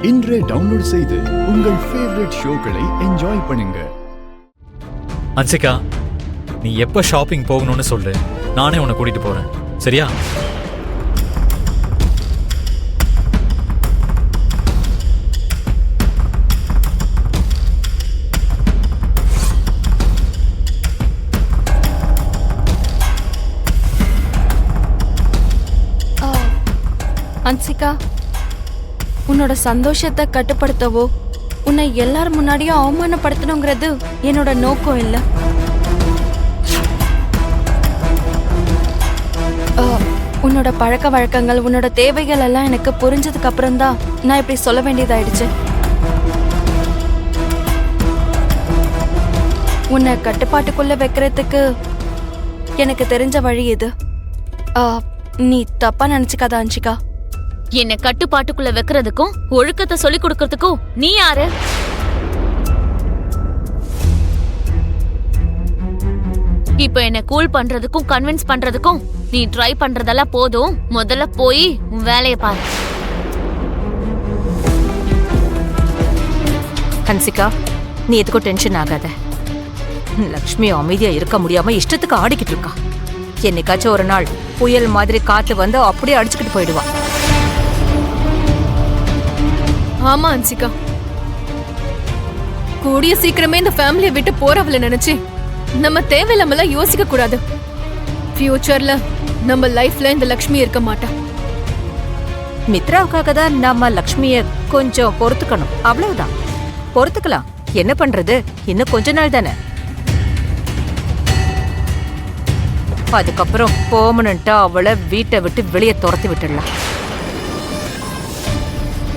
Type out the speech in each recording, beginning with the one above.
இன்றே டவுன்லோட் செய்து உங்கள் ஃபேவரட் ஷோக்களை என்ஜாய் பண்ணுங்க. அன்சிகா, நீ எப்ப ஷாப்பிங் போகணும்னு சொல்லு, நானே உன்னை கூட்டிட்டு போறேன். சரியா? அன்சிகா, உன்னோட சந்தோஷத்தை கட்டுப்படுத்தவோ உன்னை எல்லார் முன்னாடியும் அவமானப்படுத்தணுங்கிறது என்னோட நோக்கம் இல்லை. உன்னோட பழக்க வழக்கங்கள், உன்னோட தேவைகள் எல்லாம் எனக்கு புரிஞ்சதுக்கு அப்புறம் தான் நான் இப்படி சொல்ல வேண்டியதாயிடுச்சு. உன்னை கட்டுப்பாட்டுக்குள்ள வைக்கிறதுக்கு எனக்கு தெரிஞ்ச வழி இது. நீ தப்பா நினைச்சுக்காத அன்சிகா. என்ன கட்டுப்பாட்டுக்குள்ள வைக்கிறதுக்கும் ஒழுக்கத்தை சொல்லி கொடுக்கறதுக்கும் நீ யாரு? இப்ப என்ன கூல் பண்றதுக்கும் கன்வின்ஸ் பண்றதுக்கும் நீ ட்ரை பண்றதெல்லாம் போதும். முதல்ல போய் உன் வேலையை பாரு. ஹன்சிகா, நீ எதுக்கும் டென்ஷன் ஆகாத. லக்ஷ்மி அமைதியா இருக்க முடியாம இஷ்டத்துக்கு ஆடிக்கிட்டு இருக்கா. என்னைக்காச்சும் ஒரு நாள் புயல் மாதிரி காத்து வந்து அப்படியே அடிச்சுக்கிட்டு போயிடுவா. ஆமா அன்சிகா, கூடிய சீக்கிரமே இந்த ஃபேமிலியை விட்டு போறவள நினைச்சு நம்ம தேவையில்லாமலாம் யோசிக்க கூடாது. ஃபியூச்சர்ல நம்ம லைஃப்ல இந்த லக்ஷ்மி இருக்க மாட்டா. மித்ராவுக்காக தான் நாம லக்ஷ்மிய கொஞ்சம் பொறுத்துக்கணும். அவ்வளவுதான், பொறுத்துக்கலாம். என்ன பண்றது, இன்னும் கொஞ்ச நாள் தானே. அதுக்கப்புறம் பெர்மனண்டா அவளை வீட்டை விட்டு வெளியே துரத்தி விட்டுடலாம்.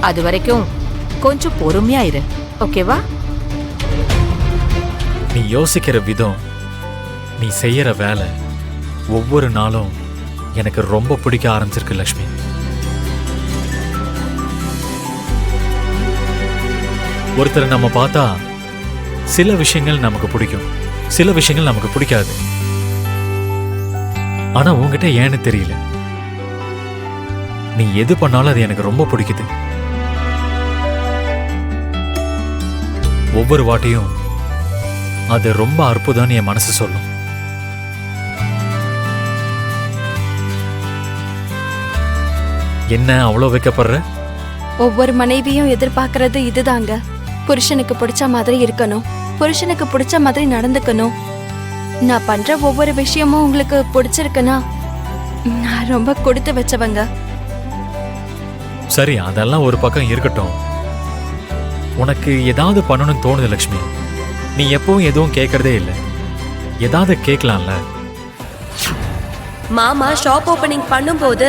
அது வரைக்கும் கொஞ்சம் பொறுமையா இரு, ஓகேவா? நீ யோசிக்கிற விதம், நீ செய்யற வேலை ஒவ்வொரு நாளும் எனக்கு ரொம்ப பிடிக்க ஆரம்பிச்சிருக்கு லக்ஷ்மி. ஒருத்தரை நம்ம பார்த்தா சில விஷயங்கள் நமக்கு பிடிக்கும், சில விஷயங்கள் நமக்கு பிடிக்காது. ஆனா உன்கிட்ட ஏன்னு தெரியல, நீ எது பண்ணாலும் அது எனக்கு ரொம்ப பிடிக்குது. ஒவ்வொரு வாட்டியும் அது ரொம்ப அற்புதம்னு என் மனசு சொல்லும். என்ன அவ்வளோ வைக்கப்படுற? ஒவ்வொரு மனைவியும் எதிர்பார்க்கறது இதுதாங்க. புருஷனுக்கு பிடிச்ச மாதிரி இருக்கணும், புருஷனுக்கு பிடிச்ச மாதிரி நடந்துக்கணும். நான் பண்ற ஒவ்வொரு விஷயமும் உங்களுக்கு பிடிச்சிருக்குன்னா நான் ரொம்ப கொடுத்து வச்சவங்க. சரி, அதெல்லாம் ஒரு பக்கம் இருக்கட்டும். உனக்கு ஏதாவது பண்ணணும்னு தோணுது லக்ஷ்மி. நீ எப்பவும் எதுவும் கேட்கறதே இல்லை, ஏதாவது கேட்கலாம்ல. மாமா ஷாப் ஓபனிங் பண்ணும்போது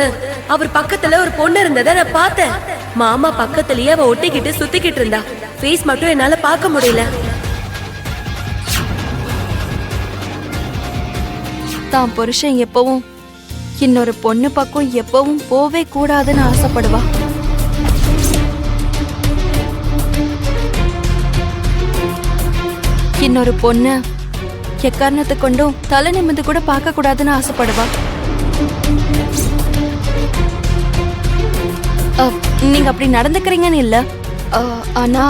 அவர் பக்கத்துல ஒரு பொண்ணு இருந்ததை நான் பார்த்தேன். மாமா பக்கத்துலயே அவ ஒட்டிக்கிட்டு சுத்திக்கிட்டு இருந்தா. ஃபேஸ் மட்டும் என்னால பார்க்க முடியல. தான் புருஷன் எப்பவும் இன்னொரு பொண்ணு பக்கம் எப்பவும் போவே கூடாதுன்னு ஆசைப்படுவா. இன்னொரு பொண்ணு எக்காரணத்தை கொண்டும் தலை நிமிந்து கூட பார்க்க கூடாதுன்னு ஆசைப்படுவா. நீங்க அப்படி நடந்துக்கிறீங்கன்னு இல்ல, ஆனா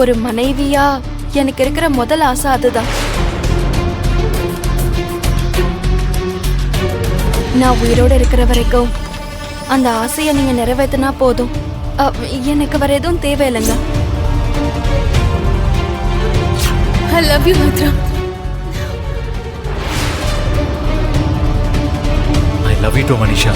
ஒரு மனைவியா எனக்கு இருக்கிற முதல் ஆசை அதுதான். நான் உயிரோடு இருக்கிற வரைக்கும் அந்த ஆசையை நீங்க நிறைவேற்றினா போதும். எனக்கு வேற எதுவும் தேவையில்லைங்க. I love you, Mitra. I love you too, Manisha.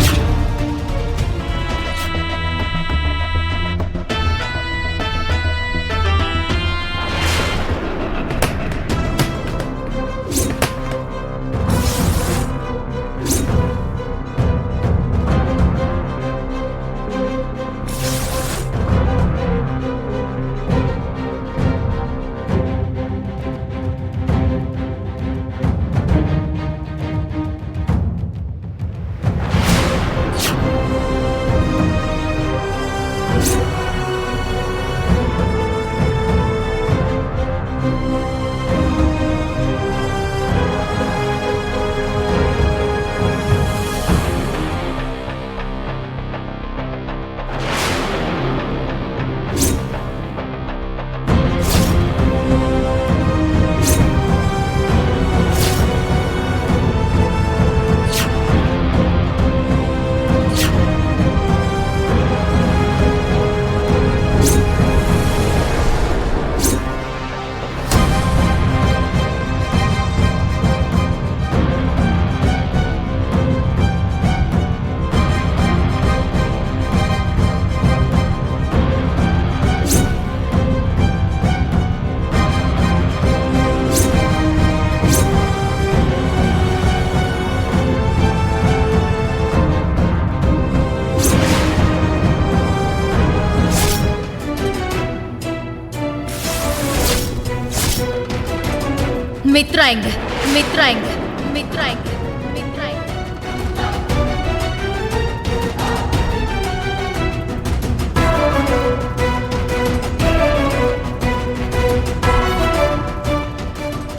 Mitra எங்க மித்ரா எங்க மித்ரா எங்க மித்ரா எங்க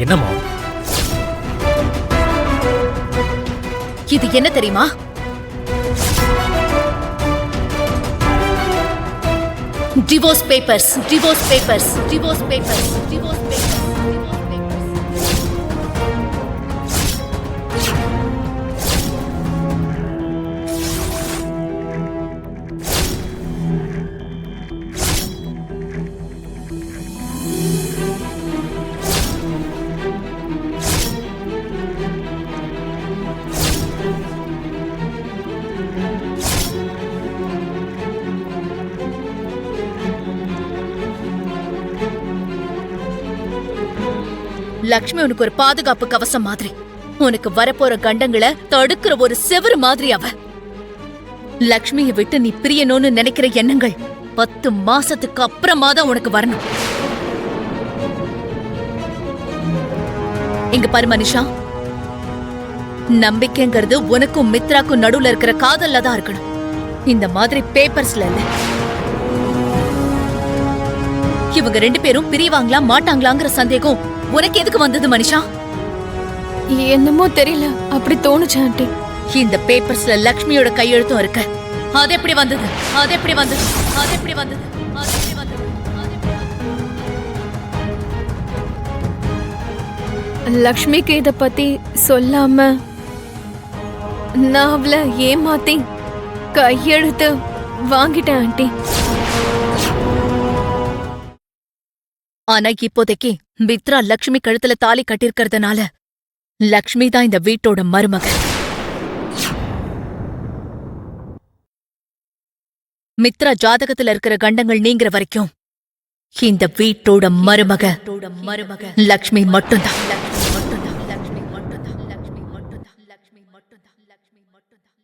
என்னம்மா? இது என்ன தெரியுமா? Divorce papers divorce papers divorce papers divorce papers divorce papers. Lakshmi உனக்கு ஒரு பாதுகாப்பு கவசம் மாதிரி, உனக்கு வரப்போற கண்டங்களை தடுக்கிற ஒரு செவரு மாதிரி அவ. லக்ஷ்மியை விட்டு நீ பிரியணும்னு நினைக்கிற எண்ணங்கள் 10 மாசத்துக்கு அப்புறமா தான் உனக்கு வரணும். இங்க பாரு மனிஷா, நம்பிக்கைங்கிறது உனக்கும் மித்ராக்கும் நடுவுல இருக்கிற காதல்ல தான் இருக்கணும், இந்த மாதிரி பேப்பர்ஸ்ல இல்ல. இவங்க 2 பேரும் பிரிவாங்களா மாட்டாங்களாங்கிற சந்தேகம் உனக்கு எதுக்கு வந்தது மனிஷா? என்னமோ தெரியல, அப்படி தோணுச்சு ஆண்டி. இந்த பேப்பர்ஸ்ல லக்ஷ்மியோட கையெழுத்தும் இருக்கு. அது எப்படி வந்தது? அது எப்படி வந்தது? அது எப்படி வந்தது? அது எப்படி வந்தது? அது எப்படி வந்தது? லக்ஷ்மிக்கு இத பத்தி சொல்லாம நான் அவளை ஏமாத்தி கையெழுத்து வாங்கிட்டேன் ஆண்டி. ஆனா இப்போதைக்கு மித்ரா லக்ஷ்மி கழுத்துல தாலி கட்டிருக்கிறதுனால லக்ஷ்மி தான் இந்த வீட்டோட மருமக. மித்ரா ஜாதகத்துல இருக்கிற கண்டங்கள் நீங்கிற வரைக்கும் இந்த வீட்டோட மருமக லக்ஷ்மி மட்டும்தான். லக்ஷ்மி மட்டும்தான். லக்ஷ்மி மட்டும்தான். லக்ஷ்மி மட்டும்தான். லக்ஷ்மி மட்டும்தான். லக்ஷ்மி மட்டும்தான்.